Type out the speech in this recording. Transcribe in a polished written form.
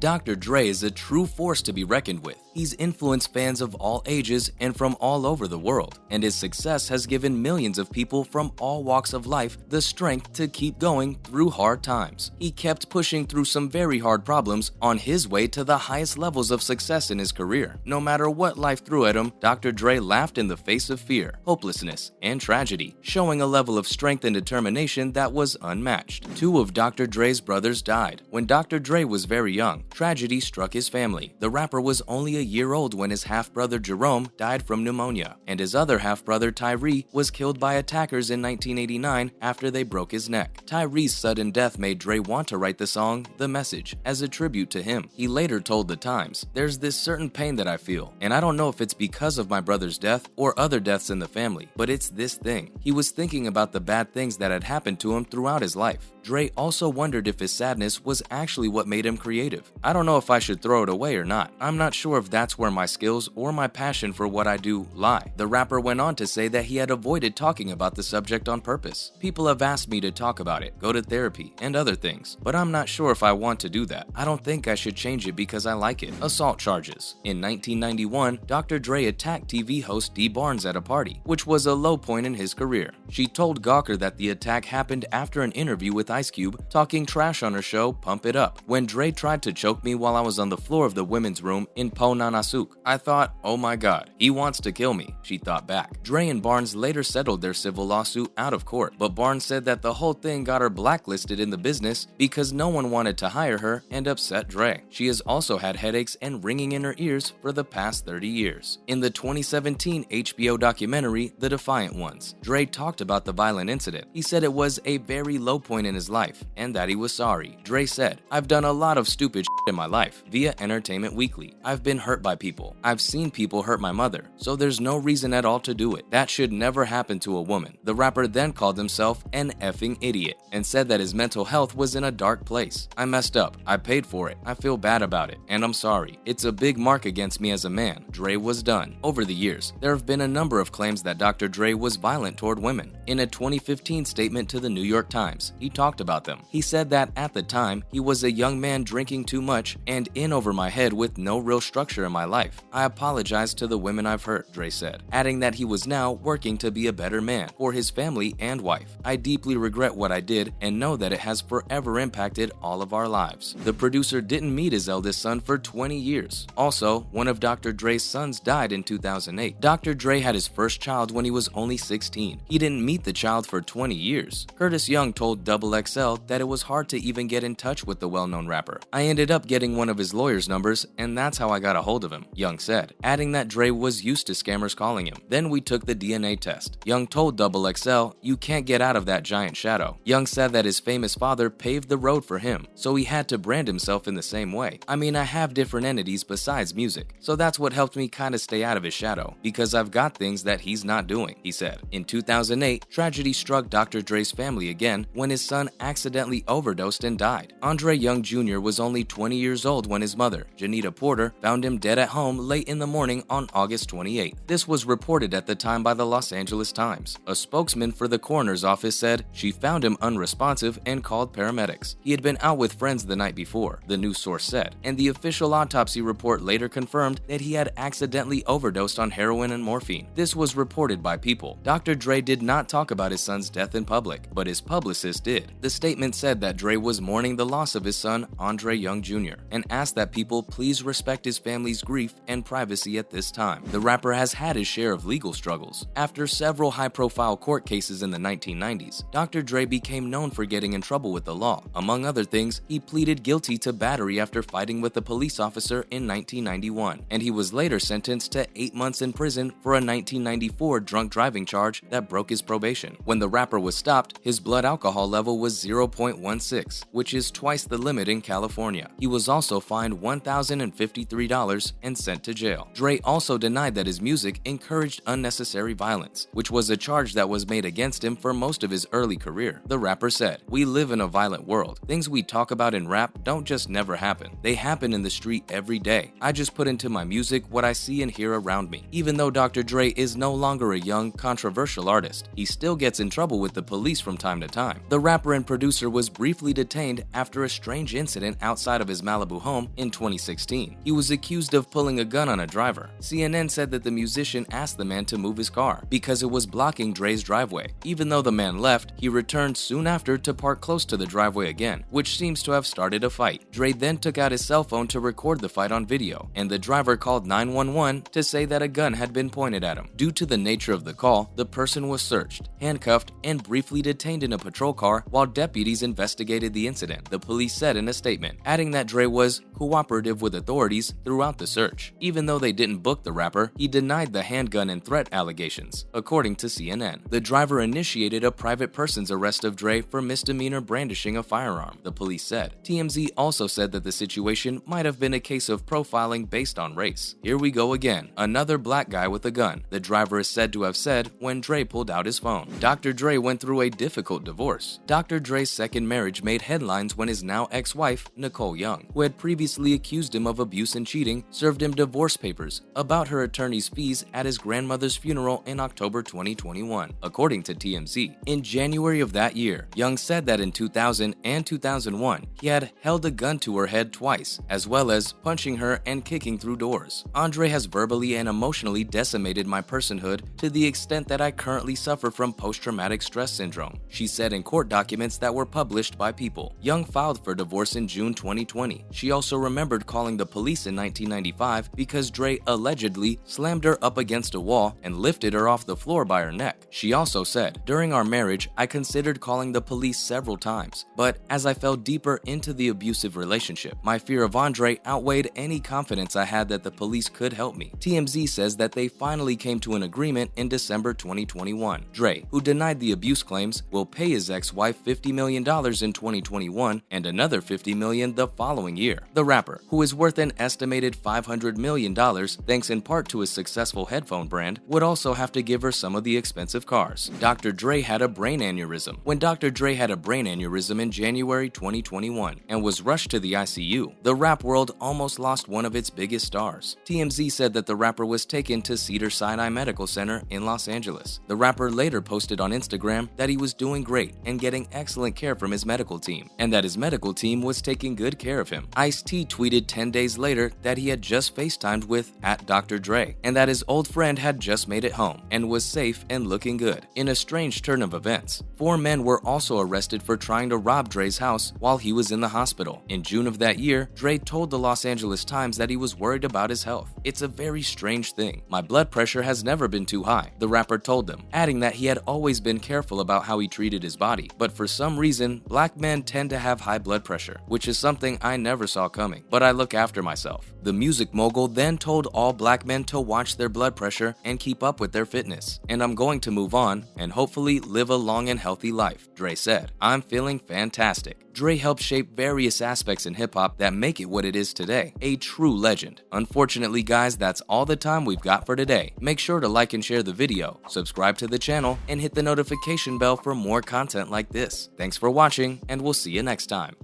Dr. Dre is a true force to be reckoned with. He's influenced fans of all ages and from all over the world, and his success has given millions of people from all walks of life the strength to keep going through hard times. He kept pushing through some very hard problems on his way to the highest levels of success in his career. No matter what life threw at him, Dr. Dre laughed in the face of fear, hopelessness, and tragedy, showing a level of strength and determination that was unmatched. Two of Dr. Dre's brothers died. When Dr. Dre was very young, tragedy struck his family. The rapper was only a year old when his half-brother Jerome died from pneumonia, and his other half-brother Tyree was killed by attackers in 1989 after they broke his neck. Tyree's sudden death made Dre want to write the song The Message as a tribute to him. He later told The Times, "There's this certain pain that I feel, and I don't know if it's because of my brother's death or other deaths in the family, but it's this thing." He was thinking about the bad things that had happened to him throughout his life. Dre also wondered if his sadness was actually what made him creative. "I don't know if I should throw it away or not. I'm not sure if that's where my skills or my passion for what I do lie." The rapper went on to say that he had avoided talking about the subject on purpose. "People have asked me to talk about it, go to therapy, and other things, but I'm not sure if I want to do that. I don't think I should change it because I like it." Assault charges. In 1991, Dr. Dre attacked TV host Dee Barnes at a party, which was a low point in his career. She told Gawker that the attack happened after an interview with Ice Cube talking trash on her show Pump It Up. "When Dre tried to choke me while I was on the floor of the women's room in Ponanasuk, I thought, oh my god, he wants to kill me," she thought back. Dre and Barnes later settled their civil lawsuit out of court, but Barnes said that the whole thing got her blacklisted in the business because no one wanted to hire her and upset Dre. She has also had headaches and ringing in her ears for the past 30 years. In the 2017 HBO documentary, The Defiant Ones, Dre talked about the violent incident. He said it was a very low point in his life and that he was sorry. Dre said, "I've done a lot of stupid shit in my life," via Entertainment Weekly. "I've been hurt by people. I've seen people hurt my mother, so there's no reason at all to do it. That should never happen to a woman." The rapper then called himself an effing idiot and said that his mental health was in a dark place. "I messed up. I paid for it. I feel bad about it, and I'm sorry. It's a big mark against me as a man." Dre was done. Over the years, there have been a number of claims that Dr. Dre was violent toward women. In a 2015 statement to the New York Times, he talked about them. He said that at the time, he was a young man drinking too much and in over my head with no real structure in my life. "I apologize to the women I've hurt," Dre said, adding that he was now working to be a better man for his family and wife. "I deeply regret what I did and know that it has forever impacted all of our lives." The producer didn't meet his eldest son for 20 years. Also, one of Dr. Dre's sons died in 2008. Dr. Dre had his first child when he was only 16. He didn't meet the child for 20 years. Curtis Young told XXL that it was hard to even get in touch with the well-known rapper. "I ended up getting one of his lawyer's numbers, and that's how I got a hold of him," Young said, adding that Dre was used to scammers calling him. "Then we took the DNA test. Young told XXL, 'You can't get out of that giant shadow.'" Young said that his famous father paved the road for him, so he had to brand himself in the same way. "I mean, I have different entities besides music, so that's what helped me kinda stay out of his shadow, because I've got things that he's not doing," he said. In 2008, tragedy struck Dr. Dre's family again when his son accidentally overdosed and died. Andre Young Jr. was only 20 years old when his mother, Janita Porter, found him dead at home late in the morning on August 28th. This was reported at the time by the Los Angeles Times. A spokesman for the coroner's office said she found him unresponsive and called paramedics. He had been out with friends the night before, the news source said, and the official autopsy report later confirmed that he had accidentally overdosed on heroin and morphine. This was reported by People. Dr. Dre did not talk about his son's death in public, but his publicist did. The statement said that Dre was mourning the loss of his son, Andre Young Jr., and asked that people please respect his family's grief and privacy at this time. The rapper has had his share of legal struggles. After several high-profile court cases in the 1990s, Dr. Dre became known for getting in trouble with the law. Among other things, he pleaded guilty to battery after fighting with a police officer in 1991, and he was later sentenced to 8 months in prison for a 1994 drunk driving charge that broke his probation. When the rapper was stopped, his blood alcohol level was 0.16, which is twice the limit in California. He was also fined $1,053 and sent to jail. Dre also denied that his music encouraged unnecessary violence, which was a charge that was made against him for most of his early career. The rapper said, "We live in a violent world. Things we talk about in rap don't just never happen. They happen in the street every day. I just put into my music what I see and hear around me." Even though Dr. Dre is no longer a young, controversial artist, he still gets in trouble with the police from time to time. The rapper and producer was briefly detained after a strange incident outside of his his Malibu home in 2016. He was accused of pulling a gun on a driver. CNN said that the musician asked the man to move his car because it was blocking Dre's driveway. Even though the man left, he returned soon after to park close to the driveway again, which seems to have started a fight. Dre then took out his cell phone to record the fight on video, and the driver called 911 to say that a gun had been pointed at him. Due to the nature of the call, the person was searched, handcuffed, and briefly detained in a patrol car while deputies investigated the incident, the police said in a statement, adding that Dre was cooperative with authorities throughout the search. Even though they didn't book the rapper, he denied the handgun and threat allegations, according to CNN. The driver initiated a private person's arrest of Dre for misdemeanor brandishing a firearm, the police said. TMZ also said that the situation might have been a case of profiling based on race. Here we go again, another black guy with a gun, the driver is said to have said when Dre pulled out his phone. Dr. Dre went through a difficult divorce. Dr. Dre's second marriage made headlines when his now ex-wife, Nicole Young, who had previously accused him of abuse and cheating, served him divorce papers about her attorney's fees at his grandmother's funeral in October 2021, according to TMZ. In January of that year, Young said that in 2000 and 2001, he had held a gun to her head twice, as well as punching her and kicking through doors. Andre has verbally and emotionally decimated my personhood to the extent that I currently suffer from post-traumatic stress syndrome, she said in court documents that were published by People. Young filed for divorce in June 2020. She also remembered calling the police in 1995 because Dre allegedly slammed her up against a wall and lifted her off the floor by her neck. She also said, "During our marriage, I considered calling the police several times, but as I fell deeper into the abusive relationship, my fear of Andre outweighed any confidence I had that the police could help me." TMZ says that they finally came to an agreement in December 2021. Dre, who denied the abuse claims, will pay his ex-wife $50 million in 2021 and another $50 million the following year. The rapper, who is worth an estimated $500 million thanks in part to his successful headphone brand, would also have to give her some of the expensive cars. Dr. Dre had a brain aneurysm. When Dr. Dre had a brain aneurysm in January 2021 and was rushed to the ICU, the rap world almost lost one of its biggest stars. TMZ said that the rapper was taken to Cedars-Sinai Medical Center in Los Angeles. The rapper later posted on Instagram that he was doing great and getting excellent care from his medical team, and that his medical team was taking good care of him. Ice-T tweeted 10 days later that he had just FaceTimed with @Dr. Dre, and that his old friend had just made it home and was safe and looking good. In a strange turn of events, 4 men were also arrested for trying to rob Dre's house while he was in the hospital. In June of that year, Dre told the Los Angeles Times that he was worried about his health. "It's a very strange thing. My blood pressure has never been too high," the rapper told them, adding that he had always been careful about how he treated his body, but for some reason, black men tend to have high blood pressure, which is something I never saw coming, but I look after myself. The music mogul then told all black men to watch their blood pressure and keep up with their fitness. "And I'm going to move on and hopefully live a long and healthy life," Dre said. "I'm feeling fantastic." Dre helped shape various aspects in hip-hop that make it what it is today. A true legend. Unfortunately, guys, that's all the time we've got for today. Make sure to like and share the video, subscribe to the channel, and hit the notification bell for more content like this. Thanks for watching, and we'll see you next time.